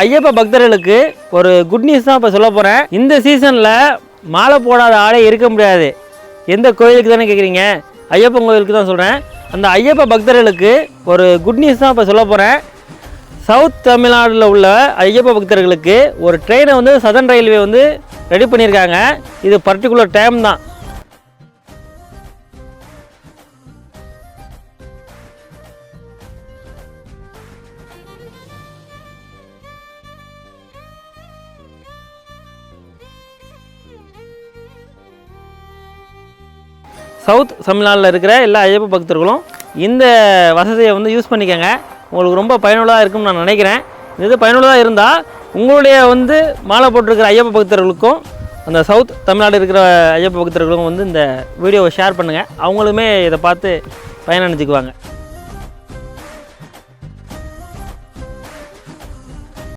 ஐயப்ப பக்தர்களுக்கு ஒரு good news தான் இப்போ சொல்ல போகிறேன். இந்த சீசனில் மாலை போடாத ஆளே இருக்க முடியாது. எந்த கோயிலுக்கு தானே கேட்குறீங்க? ஐயப்பன் கோயிலுக்கு தான் சொல்கிறேன். அந்த ஐயப்ப பக்தர்களுக்கு ஒரு குட் நியூஸ் தான் இப்போ சொல்ல போகிறேன். சவுத் தமிழ்நாட்டில் உள்ள ஐயப்ப பக்தர்களுக்கு ஒரு ட்ரெயினை வந்து சதர்ன் ரயில்வே வந்து ரெடி பண்ணியிருக்காங்க. இது பர்டிகுலர் டைம் தான். சவுத் தமிழ்நாட்டில் இருக்கிற எல்லா ஐயப்ப பக்தர்களும் இந்த வசதியை வந்து யூஸ் பண்ணிக்கோங்க. உங்களுக்கு ரொம்ப பயனுள்ளதாக இருக்கும்னு நான் நினைக்கிறேன். இது பயனுள்ளதாக இருந்தால் உங்களுடைய வந்து மாலை போட்டிருக்கிற ஐயப்ப பக்தர்களுக்கும் அந்த சவுத் தமிழ்நாடு இருக்கிற ஐயப்ப பக்தர்களுக்கும் வந்து இந்த வீடியோவை ஷேர் பண்ணுங்கள். அவங்களுமே இதை பார்த்து பயனடைஞ்சுக்குவாங்க.